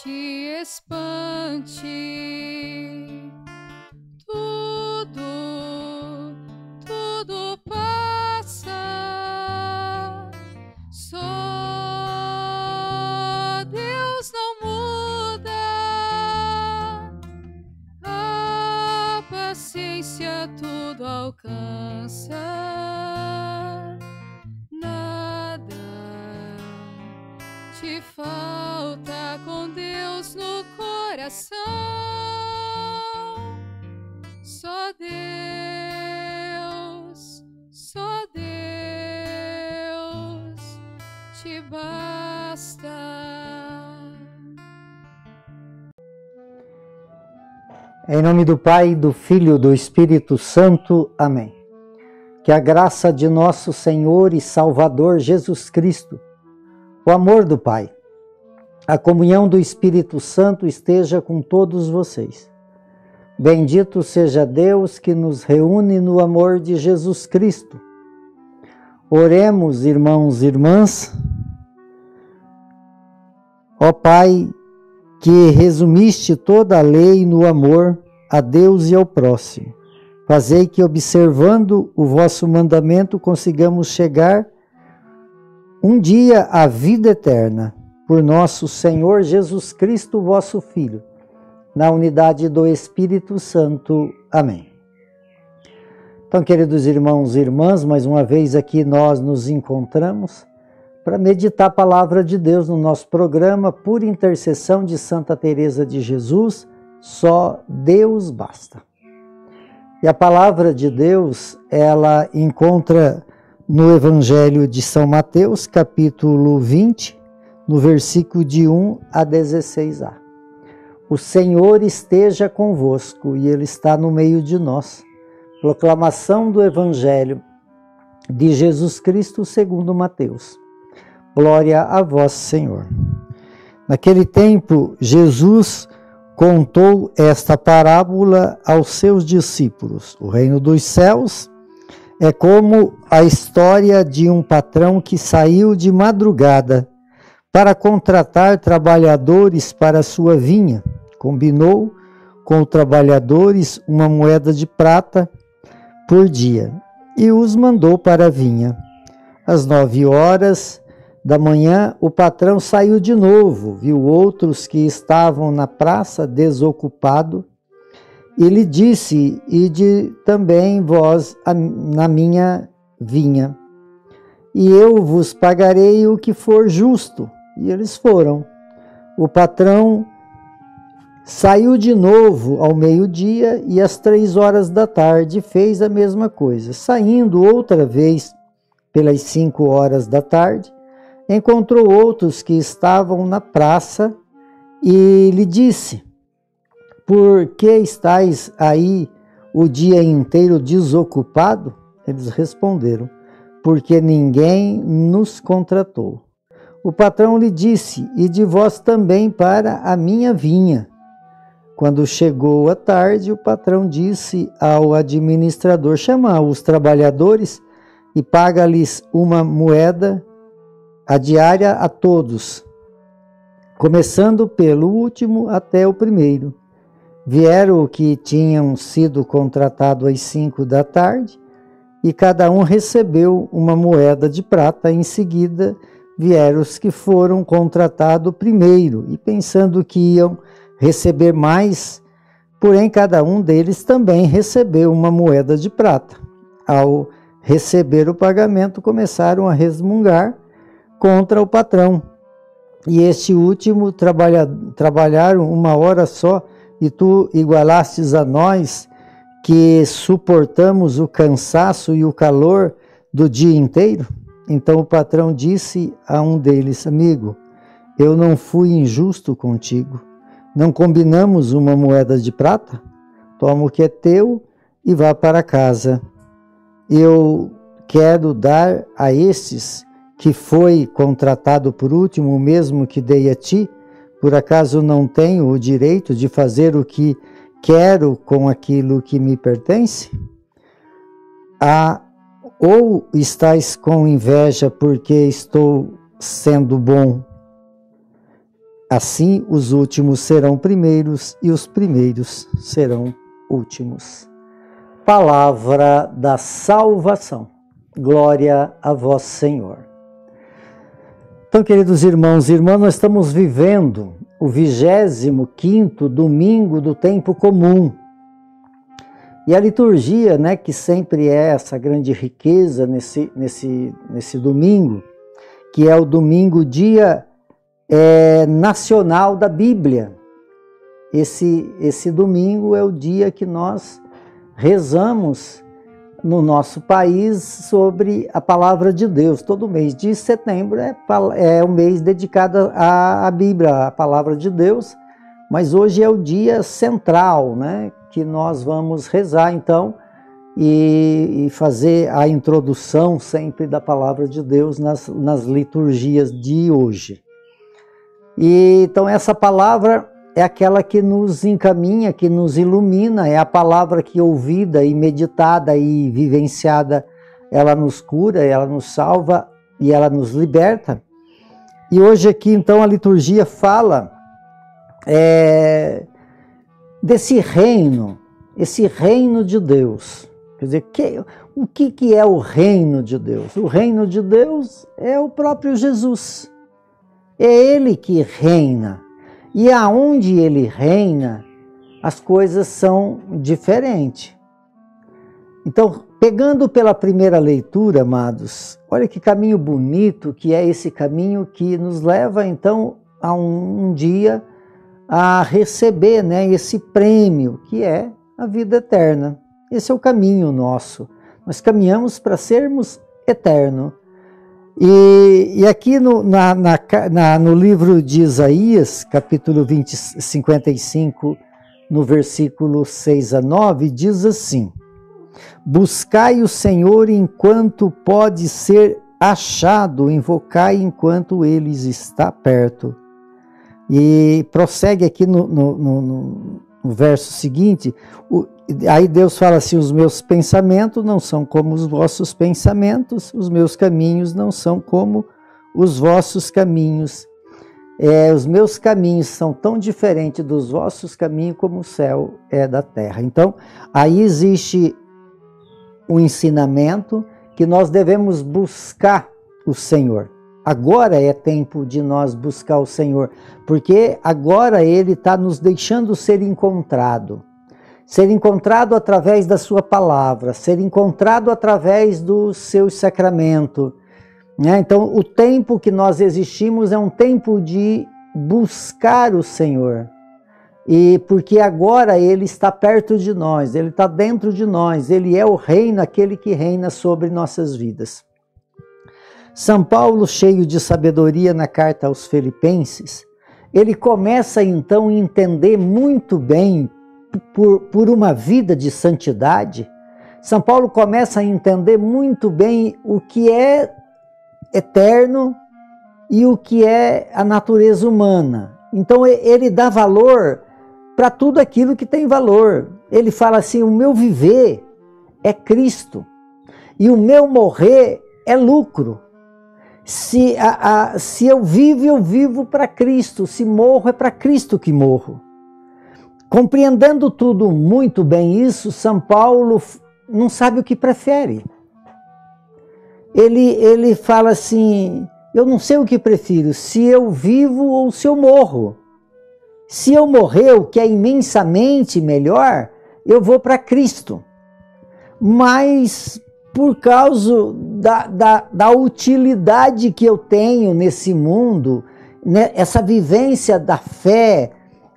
te espante. Tudo passa, só Deus não muda, a paciência tudo alcança, nada te falta com Deus no coração. Só Deus te basta. Em nome do Pai, do Filho e do Espírito Santo. Amém. Que a graça de nosso Senhor e Salvador Jesus Cristo, o amor do Pai, a comunhão do Espírito Santo esteja com todos vocês. Bendito seja Deus que nos reúne no amor de Jesus Cristo. Oremos, irmãos e irmãs. Ó Pai, que resumiste toda a lei no amor a Deus e ao próximo, fazei que, observando o vosso mandamento, consigamos chegar um dia à vida eterna, por nosso Senhor Jesus Cristo, vosso Filho, na unidade do Espírito Santo. Amém. Então, queridos irmãos e irmãs, mais uma vez aqui nós nos encontramos para meditar a palavra de Deus no nosso programa, por intercessão de Santa Teresa de Jesus, só Deus basta. E a palavra de Deus, ela encontra no Evangelho de São Mateus, capítulo 20, no versículo de 1 a 16a. O Senhor esteja convosco e Ele está no meio de nós. Proclamação do Evangelho de Jesus Cristo segundo Mateus. Glória a vós, Senhor. Naquele tempo, Jesus contou esta parábola aos seus discípulos. O reino dos céus é como a história de um patrão que saiu de madrugada para contratar trabalhadores para a sua vinha. Combinou com os trabalhadores uma moeda de prata por dia e os mandou para a vinha. Às 9 horas da manhã, o patrão saiu de novo, viu outros que estavam na praça desocupado e lhe disse: ide também vós na minha vinha, e eu vos pagarei o que for justo. E eles foram. O patrão saiu de novo ao meio-dia e às 3 horas da tarde fez a mesma coisa. Saindo outra vez pelas 5 horas da tarde, encontrou outros que estavam na praça e lhe disse: por que estáis aí o dia inteiro desocupado? Eles responderam: porque ninguém nos contratou. O patrão lhe disse: ide vós também para a minha vinha. Quando chegou a tarde, o patrão disse ao administrador: chama os trabalhadores e paga-lhes uma moeda a diária a todos, começando pelo último até o primeiro. Vieram os que tinham sido contratados às 5 da tarde, e cada um recebeu uma moeda de prata. Em seguida vieram os que foram contratados primeiro, e pensando que iam receber mais, porém cada um deles também recebeu uma moeda de prata. Ao receber o pagamento, começaram a resmungar contra o patrão. E este último trabalharam 1 hora só, e tu igualastes a nós, que suportamos o cansaço e o calor do dia inteiro? Então o patrão disse a um deles: amigo, eu não fui injusto contigo. Não combinamos uma moeda de prata? Toma o que é teu e vá para casa. Eu quero dar a estes que foi contratado por último o mesmo que dei a ti. Por acaso não tenho o direito de fazer o que quero com aquilo que me pertence? Ou estáis com inveja porque estou sendo bom? Assim, os últimos serão primeiros e os primeiros serão últimos. Palavra da salvação. Glória a vós, Senhor. Então, queridos irmãos e irmãs, nós estamos vivendo o 25º domingo do tempo comum. E a liturgia, né, que sempre é essa grande riqueza nesse domingo, que é o domingo, dia nacional da Bíblia. Esse domingo é o dia que nós rezamos no nosso país sobre a palavra de Deus. Todo mês de setembro é o mês dedicado à Bíblia, à palavra de Deus, mas hoje é o dia central, né, que nós vamos rezar então e fazer a introdução sempre da palavra de Deus nas liturgias de hoje. E então essa palavra é aquela que nos encaminha, que nos ilumina, é a palavra que ouvida e meditada e vivenciada, ela nos cura, ela nos salva e ela nos liberta. E hoje aqui então a liturgia fala desse reino, esse reino de Deus. Quer dizer, o que é o reino de Deus? O reino de Deus é o próprio Jesus. É Ele que reina. E aonde Ele reina, as coisas são diferentes. Então, pegando pela primeira leitura, amados, olha que caminho bonito que é esse caminho que nos leva, então, a um dia a receber, né, esse prêmio, que é a vida eterna. Esse é o caminho nosso. Nós caminhamos para sermos eternos. E aqui no livro de Isaías, capítulo 55, no versículo 6 a 9, diz assim: buscai o Senhor enquanto pode ser achado, invocai enquanto Ele está perto. E prossegue aqui no verso seguinte, aí Deus fala assim: os meus pensamentos não são como os vossos pensamentos, os meus caminhos não são como os vossos caminhos. Os meus caminhos são tão diferentes dos vossos caminhos como o céu é da terra. Então, aí existe um ensinamento que nós devemos buscar o Senhor. Agora é tempo de nós buscar o Senhor, porque agora Ele está nos deixando ser encontrado através da sua palavra, ser encontrado através do seu sacramento. Então, o tempo que nós existimos é um tempo de buscar o Senhor, e porque agora Ele está perto de nós, Ele está dentro de nós, Ele é o reino, aquele que reina sobre nossas vidas. São Paulo, cheio de sabedoria na carta aos Filipenses, ele começa então a entender muito bem, por uma vida de santidade, São Paulo começa a entender muito bem o que é eterno e o que é a natureza humana. Então ele dá valor para tudo aquilo que tem valor. Ele fala assim: o meu viver é Cristo e o meu morrer é lucro. Se eu vivo para Cristo. Se morro, é para Cristo que morro. Compreendendo tudo muito bem isso, São Paulo não sabe o que prefere. Ele fala assim: eu não sei o que prefiro, se eu vivo ou se eu morro. Se eu morrer, o que é imensamente melhor, eu vou para Cristo. Mas por causa da utilidade que eu tenho nesse mundo, né, essa vivência da fé,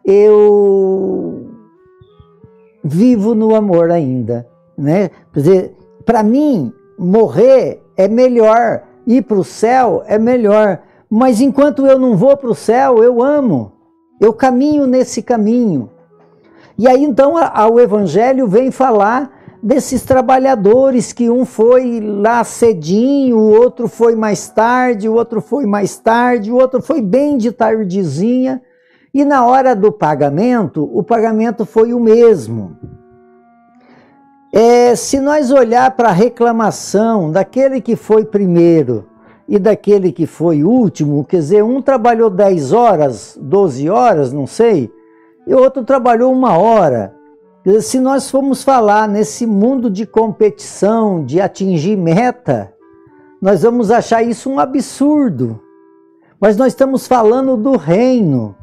eu vivo no amor ainda, né? Quer dizer, para mim, morrer é melhor, ir para o céu é melhor, mas enquanto eu não vou para o céu, eu amo, eu caminho nesse caminho. E aí então o Evangelho vem falar desses trabalhadores, que um foi lá cedinho, o outro foi mais tarde, o outro foi mais tarde, o outro foi bem de tardezinha, e na hora do pagamento, o pagamento foi o mesmo. Se nós olhar para a reclamação daquele que foi primeiro e daquele que foi último, quer dizer, um trabalhou 10 horas, 12 horas, não sei, e o outro trabalhou 1 hora. Quer dizer, se nós formos falar nesse mundo de competição, de atingir meta, nós vamos achar isso um absurdo. Mas nós estamos falando do reino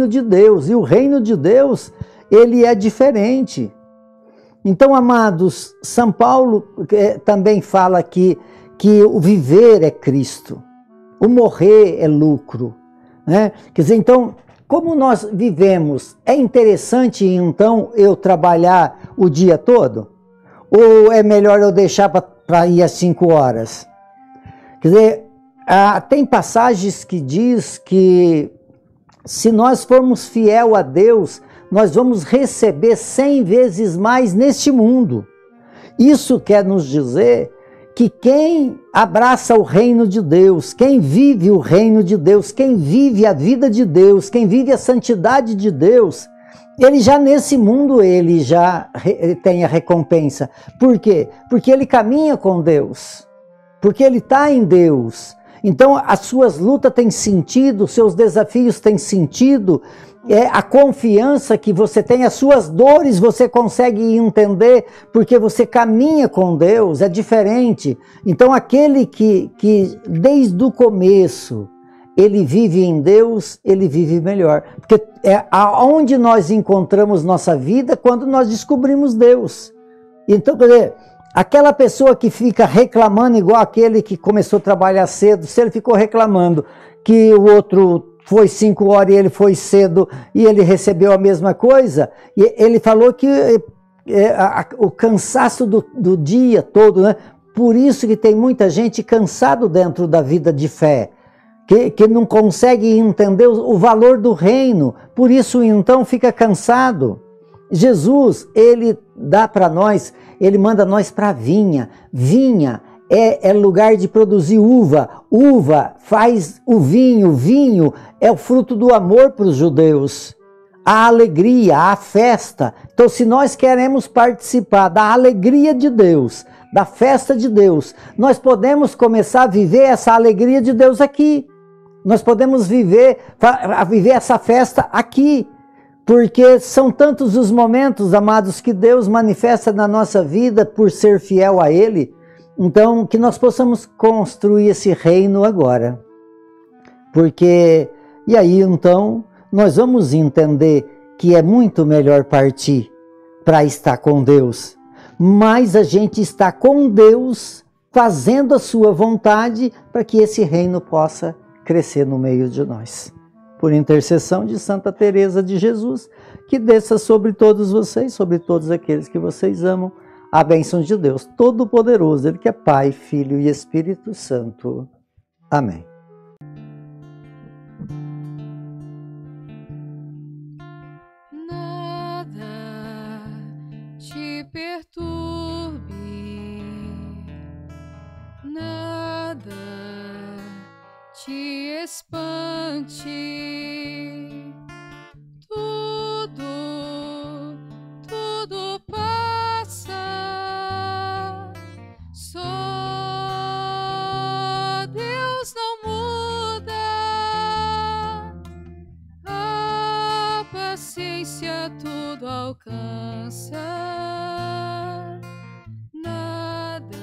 de Deus, e o reino de Deus, ele é diferente. Então, amados, São Paulo também fala que o viver é Cristo, o morrer é lucro, né? Quer dizer, então, como nós vivemos, é interessante então eu trabalhar o dia todo? Ou é melhor eu deixar para ir às 5 horas? Quer dizer, tem passagens que diz que se nós formos fiel a Deus, nós vamos receber 100 vezes mais neste mundo. Isso quer nos dizer que quem abraça o reino de Deus, quem vive o reino de Deus, quem vive a vida de Deus, quem vive a santidade de Deus, ele já nesse mundo ele já tem a recompensa. Por quê? Porque ele caminha com Deus, porque ele está em Deus. Então as suas lutas têm sentido, os seus desafios têm sentido, a confiança que você tem, as suas dores você consegue entender, porque você caminha com Deus, é diferente. Então aquele que desde o começo, ele vive em Deus, ele vive melhor. Porque é aonde nós encontramos nossa vida quando nós descobrimos Deus. Então, quer dizer, aquela pessoa que fica reclamando, igual aquele que começou a trabalhar cedo, se ele ficou reclamando que o outro foi 5 horas e ele foi cedo e ele recebeu a mesma coisa, e ele falou que o cansaço do dia todo, né? Por isso que tem muita gente cansado dentro da vida de fé, que não consegue entender o valor do reino, por isso então fica cansado. Jesus, ele dá para nós, ele manda nós para a vinha. Vinha é lugar de produzir uva. Uva faz o vinho. Vinho é o fruto do amor para os judeus. A alegria, a festa. Então, se nós queremos participar da alegria de Deus, da festa de Deus, nós podemos começar a viver essa alegria de Deus aqui. Nós podemos viver essa festa aqui. Porque são tantos os momentos, amados, que Deus manifesta na nossa vida por ser fiel a Ele. Então, que nós possamos construir esse reino agora. Porque, e aí então, nós vamos entender que é muito melhor partir para estar com Deus. Mas a gente está com Deus, fazendo a sua vontade, para que esse reino possa crescer no meio de nós. Por intercessão de Santa Teresa de Jesus, que desça sobre todos vocês, sobre todos aqueles que vocês amam, a bênção de Deus Todo-Poderoso, Ele que é Pai, Filho e Espírito Santo. Amém. Nada te perturbe, nada te espante. Tudo passa, só Deus não muda, a paciência tudo alcança, nada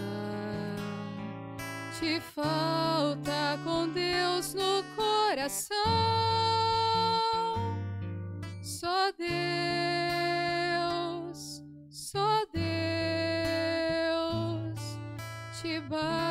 te falta com Deus no coração, só Deus te basta.